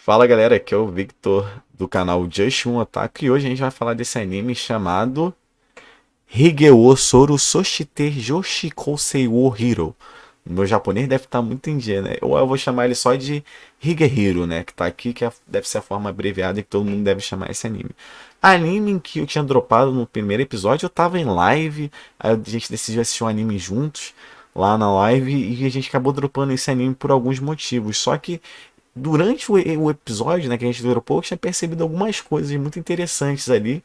Fala galera, aqui é o Victor do canal Just um Otaku e hoje a gente vai falar desse anime chamado Higeo Soru Soshite Joshikousei wo Hiro. O meu japonês deve estar muito em dia, né? Ou eu vou chamar ele só de Higehiro, né? Que tá aqui, deve ser a forma abreviada que todo mundo deve chamar esse anime. Anime em que eu tinha dropado no primeiro episódio, eu tava em live, aí a gente decidiu assistir um anime juntos lá na live e a gente acabou dropando esse anime por alguns motivos. Só que durante o episódio, né, que a gente dropou, eu tinha percebido algumas coisas muito interessantes ali.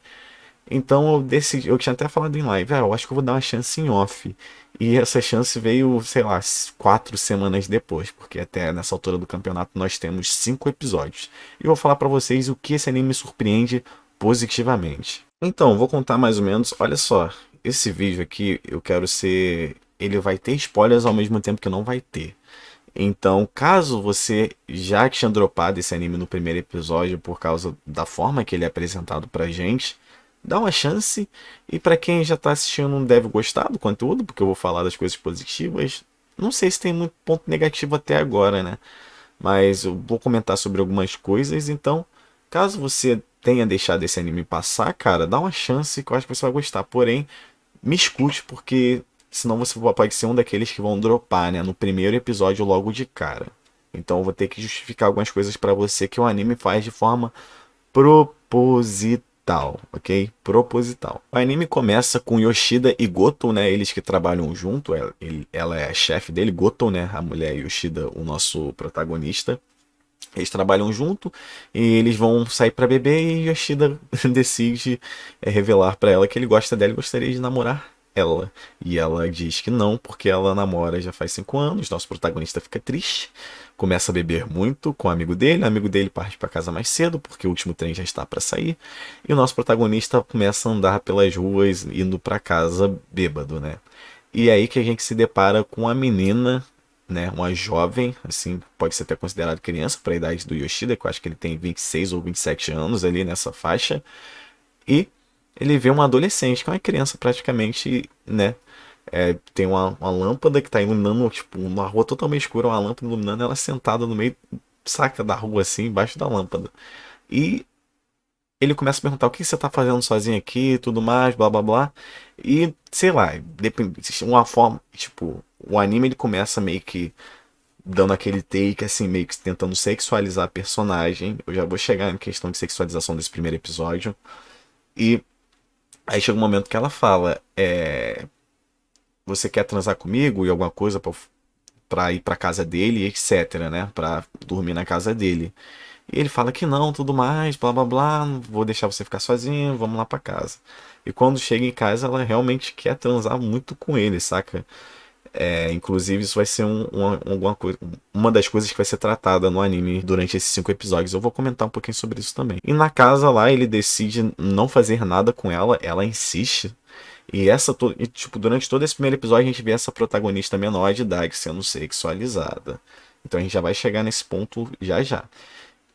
Então eu decidi, eu tinha até falado em live, eu acho que eu vou dar uma chance em off. E essa chance veio, sei lá, 4 semanas depois, porque até nessa altura do campeonato nós temos 5 episódios. E eu vou falar pra vocês o que esse anime me surpreende positivamente. Então, vou contar mais ou menos, olha só, esse vídeo aqui eu quero ser, ele vai ter spoilers ao mesmo tempo que não vai ter. Então, caso você já tinha dropado esse anime no primeiro episódio por causa da forma que ele é apresentado pra gente, dá uma chance. E pra quem já tá assistindo não deve gostar do conteúdo, porque eu vou falar das coisas positivas. Não sei se tem muito ponto negativo até agora, né? Mas eu vou comentar sobre algumas coisas. Então, caso você tenha deixado esse anime passar, cara, dá uma chance que eu acho que você vai gostar. Porém, me escute, porque senão você pode ser um daqueles que vão dropar, né? No primeiro episódio logo de cara. Então eu vou ter que justificar algumas coisas pra você que o anime faz de forma proposital, ok? Proposital. O anime começa com Yoshida e Goto, né? Eles que trabalham junto. Ela é a chefe dele, Goto, né? A mulher Yoshida, o nosso protagonista. Eles trabalham junto e eles vão sair pra beber e Yoshida decide revelar pra ela que ele gosta dela e gostaria de namorar ela. E ela diz que não, porque ela namora já faz 5 anos. Nosso protagonista fica triste, começa a beber muito com o amigo dele parte pra casa mais cedo porque o último trem já está pra sair. E o nosso protagonista começa a andar pelas ruas indo pra casa bêbado, né? E é aí que a gente se depara com a menina, né, uma jovem, assim, pode ser até considerado criança para a idade do Yoshida, que eu acho que ele tem 26 ou 27 anos ali nessa faixa, e ele vê uma adolescente, que é uma criança praticamente, né, tem uma lâmpada que está iluminando, tipo, uma rua totalmente escura, uma lâmpada iluminando ela sentada no meio, saca, da rua, assim, embaixo da lâmpada. E ele começa a perguntar o que você tá fazendo sozinho aqui e tudo mais, blá blá blá. E, sei lá, depende, uma forma, tipo, o anime ele começa meio que dando aquele take, assim, meio que tentando sexualizar a personagem. Eu já vou chegar em questão de sexualização desse primeiro episódio. E aí chega um momento que ela fala: você quer transar comigo e alguma coisa pra ir pra casa dele, etc, né? Pra dormir na casa dele. E ele fala que não, tudo mais, blá blá blá, não vou deixar você ficar sozinho, vamos lá pra casa. E quando chega em casa, ela realmente quer transar muito com ele, saca? Inclusive, isso vai ser uma das coisas que vai ser tratada no anime durante esses 5 episódios. Eu vou comentar um pouquinho sobre isso também. E na casa lá, ele decide não fazer nada com ela, ela insiste. E tipo, durante todo esse primeiro episódio, a gente vê essa protagonista menor de idade sendo sexualizada. Então a gente já vai chegar nesse ponto já já.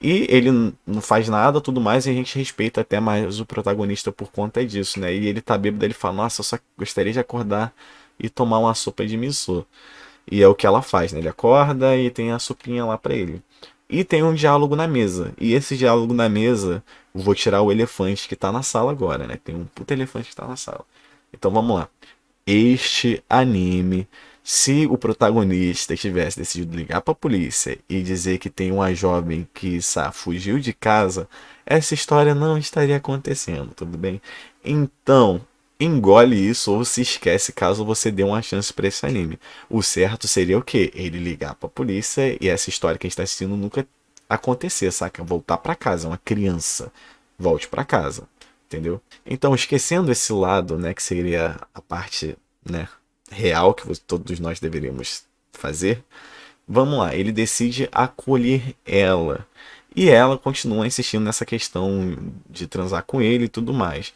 E ele não faz nada, tudo mais, e a gente respeita até mais o protagonista por conta disso, né? E ele tá bêbado, ele fala: nossa, eu só gostaria de acordar e tomar uma sopa de miso. E é o que ela faz, né? Ele acorda e tem a sopinha lá pra ele. E tem um diálogo na mesa. E esse diálogo na mesa, eu vou tirar o elefante que tá na sala agora, né? Tem um puto elefante que tá na sala. Então vamos lá. Este anime, se o protagonista tivesse decidido ligar para a polícia e dizer que tem uma jovem que fugiu de casa, essa história não estaria acontecendo, tudo bem? Então, engole isso ou se esquece caso você dê uma chance para esse anime. O certo seria o quê? Ele ligar para a polícia e essa história que a gente está assistindo nunca acontecer, saca? Voltar para casa, uma criança. Volte para casa, entendeu? Então, esquecendo esse lado, né, que seria a parte, né, real que todos nós deveríamos fazer, vamos lá, ele decide acolher ela. E ela continua insistindo nessa questão de transar com ele e tudo mais.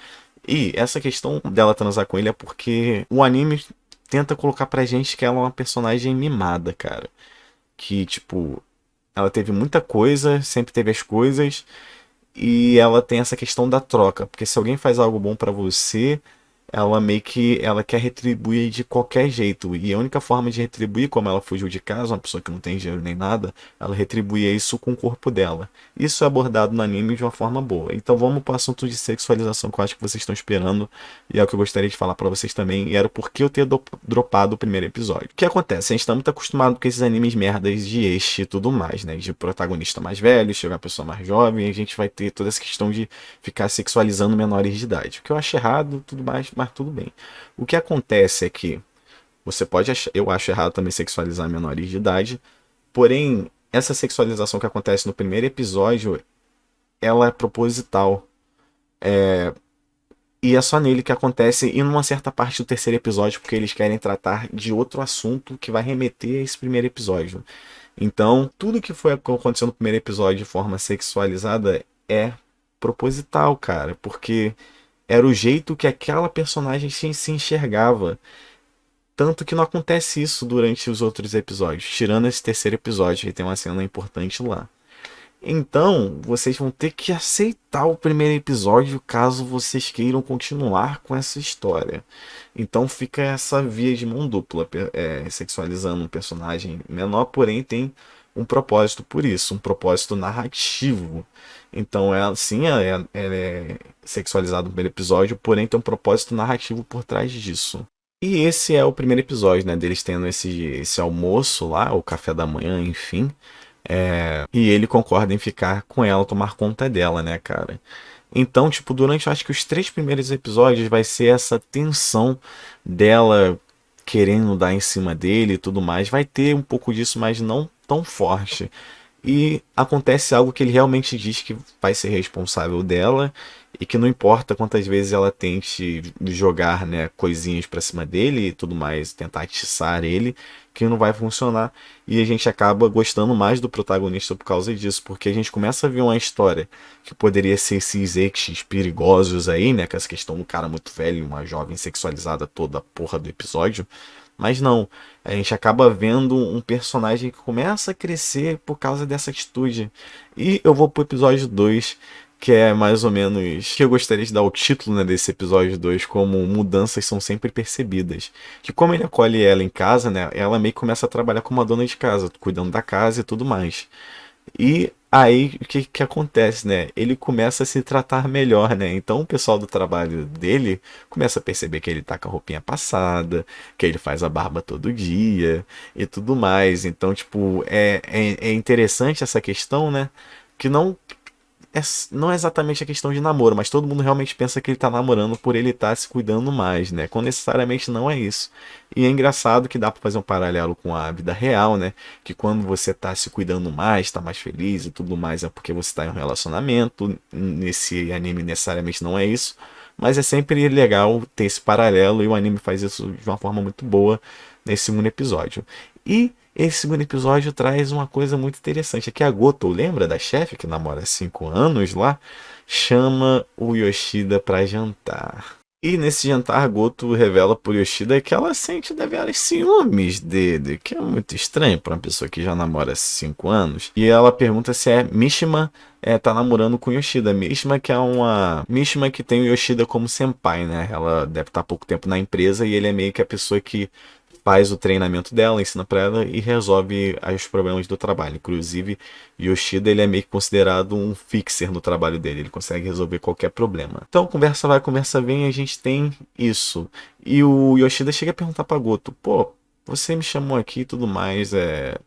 E essa questão dela transar com ele é porque o anime tenta colocar pra gente que ela é uma personagem mimada, cara. Que, tipo, ela teve muita coisa, sempre teve as coisas, e ela tem essa questão da troca. Porque se alguém faz algo bom pra você, ela meio que ela quer retribuir de qualquer jeito. E a única forma de retribuir, como ela fugiu de casa, uma pessoa que não tem dinheiro nem nada, ela retribuía isso com o corpo dela. Isso é abordado no anime de uma forma boa. Então vamos para o assunto de sexualização que eu acho que vocês estão esperando. E é o que eu gostaria de falar para vocês também. E era o porquê eu ter dropado o primeiro episódio. O que acontece? A gente está muito acostumado com esses animes merdas de este e tudo mais, né? De protagonista mais velho, chegar uma pessoa mais jovem, e a gente vai ter toda essa questão de ficar sexualizando menores de idade. O que eu acho errado, tudo mais, mas tudo bem. O que acontece é que você pode achar, eu acho errado também sexualizar menores de idade, porém, essa sexualização que acontece no primeiro episódio, ela é proposital. E é só nele que acontece, e numa certa parte do terceiro episódio, porque eles querem tratar de outro assunto que vai remeter a esse primeiro episódio. Então, tudo que foi acontecendo no primeiro episódio de forma sexualizada é proposital, cara, porque era o jeito que aquela personagem se enxergava. Tanto que não acontece isso durante os outros episódios, tirando esse terceiro episódio, que tem uma cena importante lá. Então, vocês vão ter que aceitar o primeiro episódio caso vocês queiram continuar com essa história. Então fica essa via de mão dupla, sexualizando um personagem menor, porém tem um propósito por isso, um propósito narrativo. Então ela é sexualizada no primeiro episódio, porém tem um propósito narrativo por trás disso. E esse é o primeiro episódio, né? Deles tendo esse almoço lá, o café da manhã, enfim. E ele concorda em ficar com ela, tomar conta dela, né, cara? Então, tipo, durante eu acho que os 3 primeiros episódios vai ser essa tensão dela querendo dar em cima dele e tudo mais. Vai ter um pouco disso, mas não tão forte. E acontece algo que ele realmente diz que vai ser responsável dela e que não importa quantas vezes ela tente jogar, né, coisinhas pra cima dele e tudo mais, tentar atiçar ele, que não vai funcionar. E a gente acaba gostando mais do protagonista por causa disso, porque a gente começa a ver uma história que poderia ser esses exes perigosos aí, né, com essa questão do cara muito velho e uma jovem sexualizada toda a porra do episódio. Mas não, a gente acaba vendo um personagem que começa a crescer por causa dessa atitude. E eu vou pro episódio 2, que é mais ou menos. Que eu gostaria de dar o título, né, desse episódio 2 como Mudanças São Sempre Percebidas. Que como ele acolhe ela em casa, né, ela meio que começa a trabalhar como uma dona de casa, cuidando da casa e tudo mais. E aí, o que acontece, né? Ele começa a se tratar melhor, né? Então, o pessoal do trabalho dele começa a perceber que ele tá com a roupinha passada, que ele faz a barba todo dia e tudo mais. Então, tipo, é interessante essa questão, né? Que não é exatamente a questão de namoro, mas todo mundo realmente pensa que ele tá namorando por ele estar se cuidando mais, né? Quando necessariamente não é isso. E é engraçado que dá pra fazer um paralelo com a vida real, né? Que quando você tá se cuidando mais, tá mais feliz e tudo mais, é porque você tá em um relacionamento. Nesse anime necessariamente não é isso. Mas é sempre legal ter esse paralelo e o anime faz isso de uma forma muito boa nesse segundo episódio. E esse segundo episódio traz uma coisa muito interessante. É que a Goto, lembra da chefe que namora há 5 anos lá? Chama o Yoshida para jantar. E nesse jantar, Goto revela pro Yoshida que ela sente deveras ciúmes dele, que é muito estranho para uma pessoa que já namora há 5 anos. E ela pergunta se Mishima tá namorando com Yoshida. Mishima que é uma Mishima que tem o Yoshida como senpai, né? Ela deve estar há pouco tempo na empresa e ele é meio que a pessoa que faz o treinamento dela, ensina pra ela e resolve os problemas do trabalho. Inclusive, Yoshida ele é meio que considerado um fixer no trabalho dele, ele consegue resolver qualquer problema. Então, conversa vai, conversa vem, a gente tem isso. E o Yoshida chega a perguntar pra Goto, pô, você me chamou aqui e tudo mais,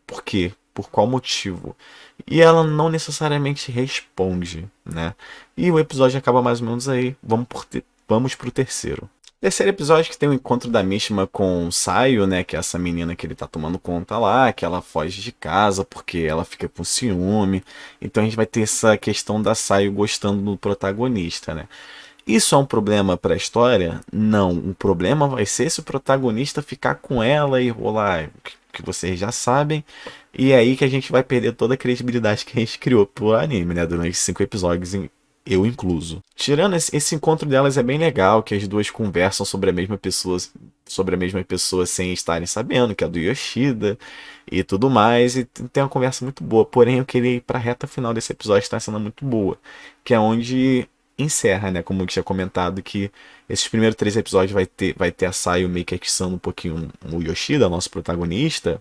por quê? Por qual motivo? E ela não necessariamente responde, né? E o episódio acaba mais ou menos aí. Vamos pro terceiro. Terceiro episódio que tem o encontro da Mishima com o Saio, né? Que é essa menina que ele tá tomando conta lá, que ela foge de casa porque ela fica com ciúme. Então a gente vai ter essa questão da Saio gostando do protagonista, né? Isso é um problema para a história? Não. O problema vai ser se o protagonista ficar com ela e rolar, que vocês já sabem. E é aí que a gente vai perder toda a credibilidade que a gente criou pro anime, né? Durante 5 episódios, eu incluso. Tirando esse encontro delas é bem legal, que as duas conversam sobre a mesma pessoa sem estarem sabendo, que é a do Yoshida e tudo mais, e tem uma conversa muito boa. Porém, eu queria ir para a reta final desse episódio, está sendo muito boa, que é onde encerra, né? Como eu tinha comentado, que esses primeiros 3 episódios vai ter a Sayu meio que atiçando um pouquinho o Yoshida, nosso protagonista.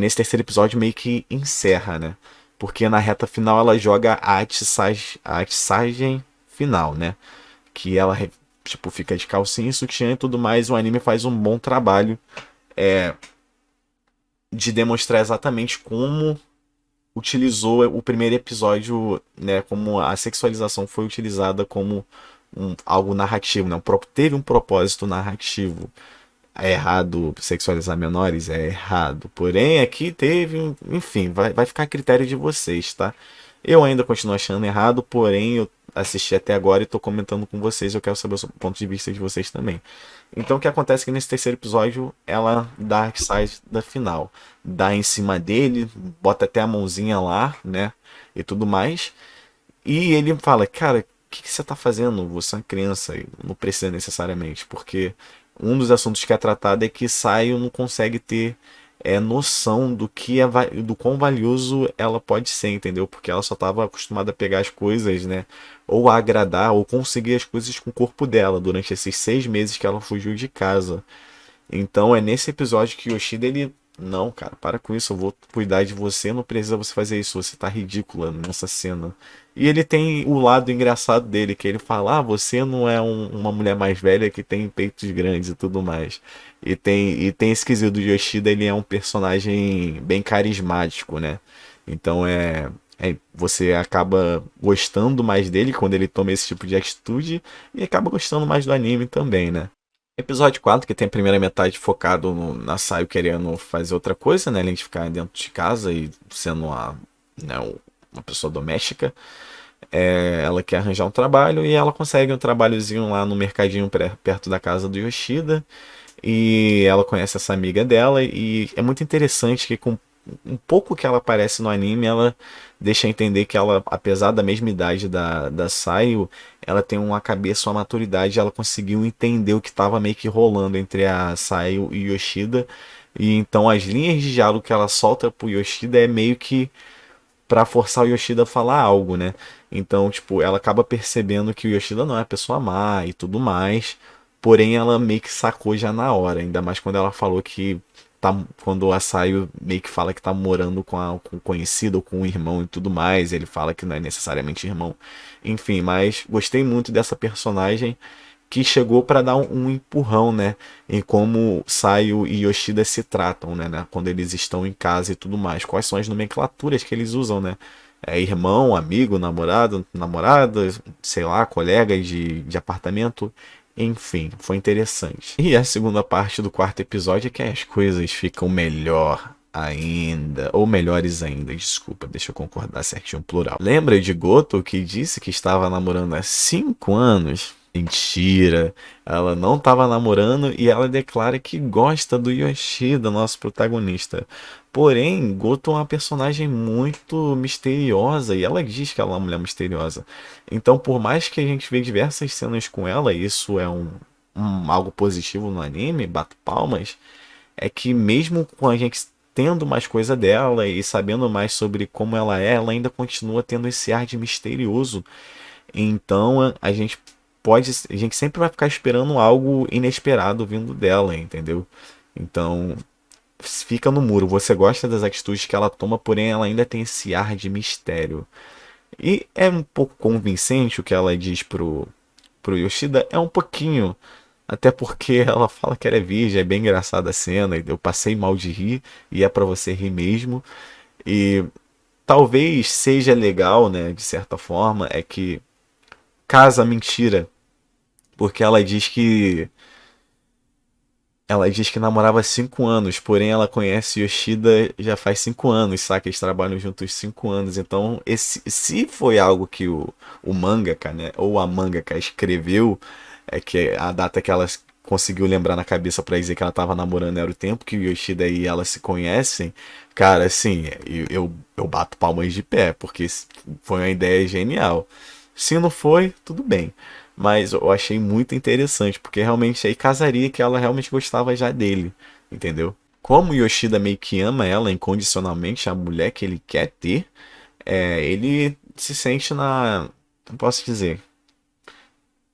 Nesse terceiro episódio meio que encerra, né? Porque na reta final ela joga a atiçagem final, né? Que ela, tipo, fica de calcinha, sutiã e tudo mais. O anime faz um bom trabalho de demonstrar exatamente como utilizou o primeiro episódio, né? Como a sexualização foi utilizada como algo narrativo, né? Teve um propósito narrativo. É errado sexualizar menores? É errado. Porém, aqui teve. Enfim, vai ficar a critério de vocês, tá? Eu ainda continuo achando errado, porém eu assisti até agora e tô comentando com vocês. Eu quero saber o ponto de vista de vocês também. Então o que acontece é que nesse terceiro episódio ela dá a side da final. Dá em cima dele, bota até a mãozinha lá, né? E tudo mais. E ele fala, cara, o que você tá fazendo? Você é uma criança e não precisa necessariamente, porque um dos assuntos que é tratado é que Saio não consegue ter noção do que do quão valioso ela pode ser, entendeu? Porque ela só estava acostumada a pegar as coisas, né? Ou a agradar, ou conseguir as coisas com o corpo dela durante esses 6 meses que ela fugiu de casa. Então é nesse episódio que Yoshida ele. Não, cara, para com isso, eu vou cuidar de você, não precisa você fazer isso, você tá ridícula nessa cena. E ele tem o lado engraçado dele, que ele fala, você não é uma mulher mais velha que tem peitos grandes e tudo mais. E tem esse quesito do Yoshida, ele é um personagem bem carismático, né? Então você acaba gostando mais dele quando ele toma esse tipo de atitude e acaba gostando mais do anime também, né? Episódio 4 que tem a primeira metade focado na Sayo querendo fazer outra coisa, né? Além de ficar dentro de casa e sendo uma pessoa doméstica. Ela quer arranjar um trabalho e ela consegue um trabalhozinho lá no mercadinho perto da casa do Yoshida. E ela conhece essa amiga dela e é muito interessante que com um pouco que ela aparece no anime, ela deixa entender que ela, apesar da mesma idade da Sayo, ela tem uma cabeça, uma maturidade, ela conseguiu entender o que estava meio que rolando entre a Sayo e Yoshida. E então as linhas de diálogo que ela solta pro Yoshida é meio que pra forçar o Yoshida a falar algo, né? Então, tipo, ela acaba percebendo que o Yoshida não é pessoa má e tudo mais. Porém, ela meio que sacou já na hora. Ainda mais quando ela falou que quando a Sayo meio que fala que tá morando com o conhecido ou com o irmão e tudo mais. Ele fala que não é necessariamente irmão. Enfim, mas gostei muito dessa personagem que chegou para dar um empurrão, né, em como Sayo e Yoshida se tratam, né, quando eles estão em casa e tudo mais. Quais são as nomenclaturas que eles usam, né? Irmão, amigo, namorado, namorada, sei lá, colega de apartamento. Enfim, foi interessante. E a segunda parte do quarto episódio é que as coisas ficam melhor ainda, ou melhores ainda, desculpa, deixa eu concordar certinho, plural. Lembra de Goto que disse que estava namorando há 5 anos? Mentira, ela não estava namorando e ela declara que gosta do Yoshida, nosso protagonista. Porém, Goto é uma personagem muito misteriosa e ela diz que ela é uma mulher misteriosa. Então, por mais que a gente veja diversas cenas com ela, e isso é algo positivo no anime, bato palmas, é que mesmo com a gente tendo mais coisa dela e sabendo mais sobre como ela ainda continua tendo esse ar de misterioso. Então a gente sempre vai ficar esperando algo inesperado vindo dela, entendeu? Então fica no muro. Você gosta das atitudes que ela toma, porém ela ainda tem esse ar de mistério. E é um pouco convincente o que ela diz pro Yoshida, é um pouquinho. Até porque ela fala que ela é virgem, é bem engraçada a cena, eu passei mal de rir, e é pra você rir mesmo. E talvez seja legal, né, de certa forma, é que casa a mentira, porque ela diz que namorava há 5 anos, porém ela conhece Yoshida já faz 5 anos, saca? Eles trabalham juntos 5 anos. Então, se foi algo que o mangaka, né, ou a mangaka escreveu, é que a data que ela conseguiu lembrar na cabeça pra dizer que ela tava namorando era o tempo que o Yoshida e ela se conhecem, cara, assim, eu bato palmas de pé, porque foi uma ideia genial. Se não foi, tudo bem. Mas eu achei muito interessante, porque realmente aí casaria que ela realmente gostava já dele, entendeu? Como o Yoshida meio que ama ela incondicionalmente, a mulher que ele quer ter, ele se sente na. Não posso dizer.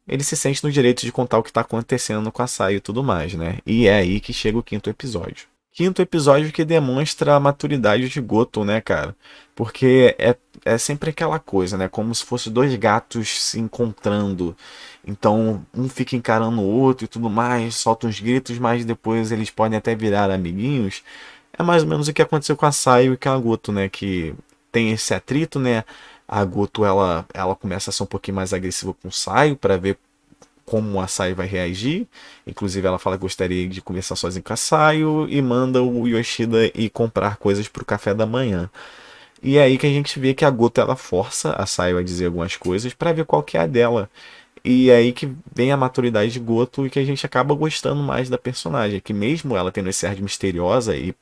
ele se sente no direito de contar o que tá acontecendo com a Sayo e tudo mais, né? E é aí que chega o quinto episódio. Quinto episódio que demonstra a maturidade de Goto, né, cara? Porque é sempre aquela coisa, né? Como se fosse dois gatos se encontrando. Então, um fica encarando o outro e tudo mais, solta uns gritos, mas depois eles podem até virar amiguinhos. É mais ou menos o que aconteceu com a Sayo e com a Goto, né? Que tem esse atrito, né? A Goto, ela começa a ser um pouquinho mais agressiva com o Sayo para ver como a Sayo vai reagir. Inclusive, ela fala que gostaria de conversar sozinha com a Sayo e manda o Yoshida ir comprar coisas para o café da manhã. E é aí que a gente vê que a Goto, ela força a Sayo a dizer algumas coisas para ver qual que é a dela. E é aí que vem a maturidade de Goto e que a gente acaba gostando mais da personagem. Que mesmo ela tendo esse ar de misteriosa e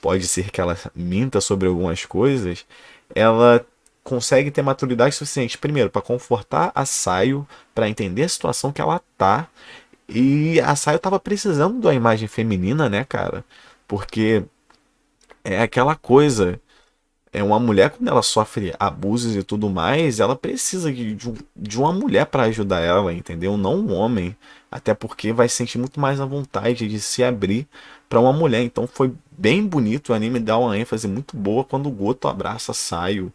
pode ser que ela minta sobre algumas coisas, ela consegue ter maturidade suficiente, primeiro, para confortar a Sayo, para entender a situação que ela tá. E a Sayo tava precisando da imagem feminina, né, cara? Porque é aquela coisa. É uma mulher, quando ela sofre abusos e tudo mais, ela precisa de uma mulher para ajudar ela, entendeu? Não um homem. Até porque vai sentir muito mais a vontade de se abrir para uma mulher. Então foi bem bonito. O anime dá uma ênfase muito boa quando o Goto abraça a Sayo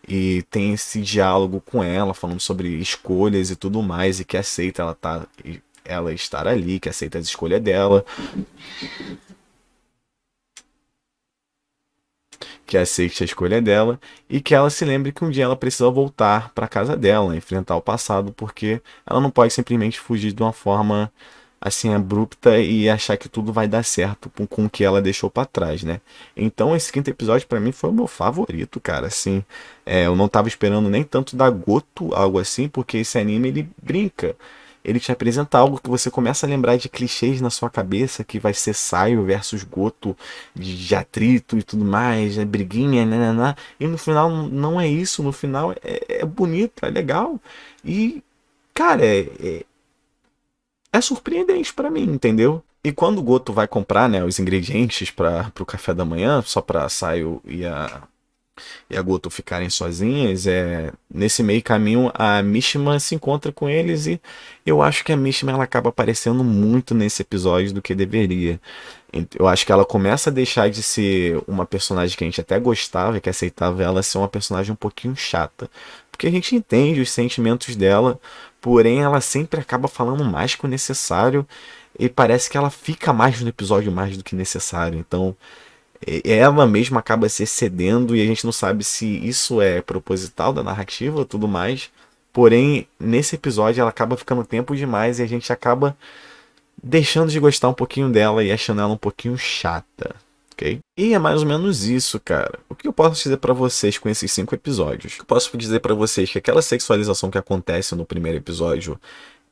e tem esse diálogo com ela, falando sobre escolhas e tudo mais, e que aceita ela estar ali, que aceita as escolhas dela. Que aceite a escolha dela e que ela se lembre que um dia ela precisa voltar para casa dela, enfrentar o passado, porque ela não pode simplesmente fugir de uma forma assim abrupta e achar que tudo vai dar certo com o que ela deixou para trás, né? Então esse quinto episódio para mim foi o meu favorito, cara. Assim, eu não tava esperando nem tanto da Goto, algo assim, porque esse anime ele brinca. Ele te apresenta algo que você começa a lembrar de clichês na sua cabeça, que vai ser Saio versus Goto, de atrito e tudo mais, né? Briguinha, né? E no final não é isso, no final é bonito, é legal. E, cara, é surpreendente pra mim, entendeu? E quando o Goto vai comprar, né, os ingredientes para o café da manhã, só pra Saio e a Goto ficarem sozinhas, nesse meio caminho a Mishima se encontra com eles e eu acho que a Mishima ela acaba aparecendo muito nesse episódio do que deveria. Eu acho que ela começa a deixar de ser uma personagem que a gente até gostava, que aceitava ela ser uma personagem um pouquinho chata. Porque a gente entende os sentimentos dela, porém ela sempre acaba falando mais que o necessário e parece que ela fica mais no episódio mais do que necessário. Então, ela mesma acaba se excedendo e a gente não sabe se isso é proposital da narrativa ou tudo mais. Porém, nesse episódio ela acaba ficando tempo demais e a gente acaba deixando de gostar um pouquinho dela e achando ela um pouquinho chata, ok? E é mais ou menos isso, cara. O que eu posso dizer pra vocês com esses 5 episódios? Eu posso dizer pra vocês que aquela sexualização que acontece no primeiro episódio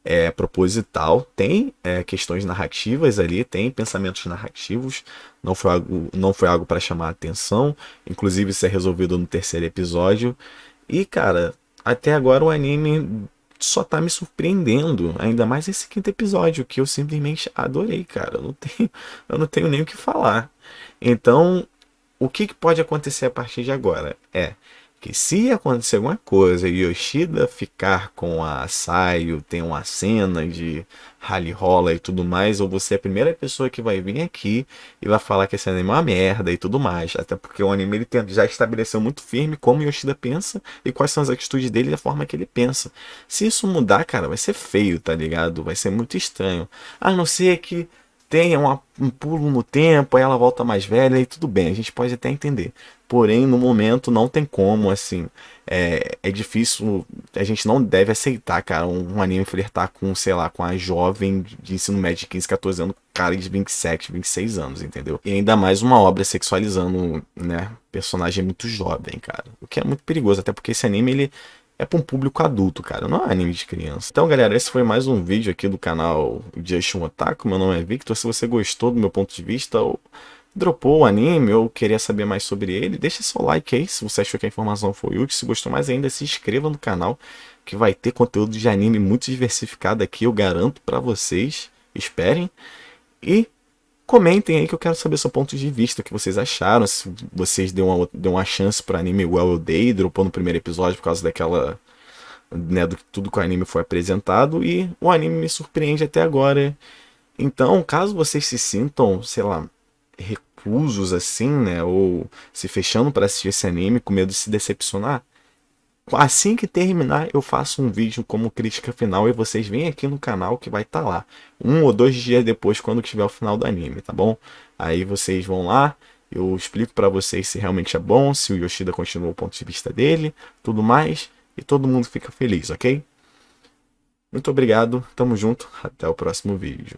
é proposital, tem questões narrativas ali, tem pensamentos narrativos, não foi algo para chamar a atenção, inclusive isso é resolvido no terceiro episódio. E cara, até agora o anime só tá me surpreendendo, ainda mais esse quinto episódio, que eu simplesmente adorei, cara. Eu não tenho nem o que falar. Então, o que pode acontecer a partir de agora? Que se acontecer alguma coisa e Yoshida ficar com a Sayo, tem uma cena de rally rola e tudo mais, ou você é a primeira pessoa que vai vir aqui e vai falar que esse anime é uma merda e tudo mais. Até porque o anime ele já estabeleceu muito firme como Yoshida pensa e quais são as atitudes dele e a forma que ele pensa. Se isso mudar, cara, vai ser feio, tá ligado? Vai ser muito estranho. A não ser que tenha um pulo no tempo, aí ela volta mais velha e tudo bem, a gente pode até entender. Porém, no momento não tem como, assim, é difícil, a gente não deve aceitar, cara, um anime flertar com, sei lá, com a jovem de ensino médio de 15, 14 anos, cara de 27, 26 anos, entendeu? E ainda mais uma obra sexualizando, né, personagem muito jovem, cara. O que é muito perigoso, até porque esse anime, ele é para um público adulto, cara, não é anime de criança. Então, galera, esse foi mais um vídeo aqui do canal Just um Otaku. Meu nome é Victor. Se você gostou do meu ponto de vista ou dropou o anime ou queria saber mais sobre ele, deixa seu like aí se você achou que a informação foi útil. Se gostou mais ainda, se inscreva no canal que vai ter conteúdo de anime muito diversificado aqui, eu garanto para vocês. Esperem e comentem aí que eu quero saber seu ponto de vista, o que vocês acharam, se vocês deu uma chance para anime igual eu dei, dropou no primeiro episódio por causa né, do que tudo que o anime foi apresentado, e o anime me surpreende até agora. Então, caso vocês se sintam, sei lá, reclusos assim, né, ou se fechando para assistir esse anime com medo de se decepcionar, assim que terminar, eu faço um vídeo como crítica final e vocês vêm aqui no canal que vai estar lá. 1 ou 2 dias depois, quando tiver o final do anime, tá bom? Aí vocês vão lá, eu explico pra vocês se realmente é bom, se o Yoshida continua o ponto de vista dele, tudo mais, e todo mundo fica feliz, ok? Muito obrigado, tamo junto, até o próximo vídeo.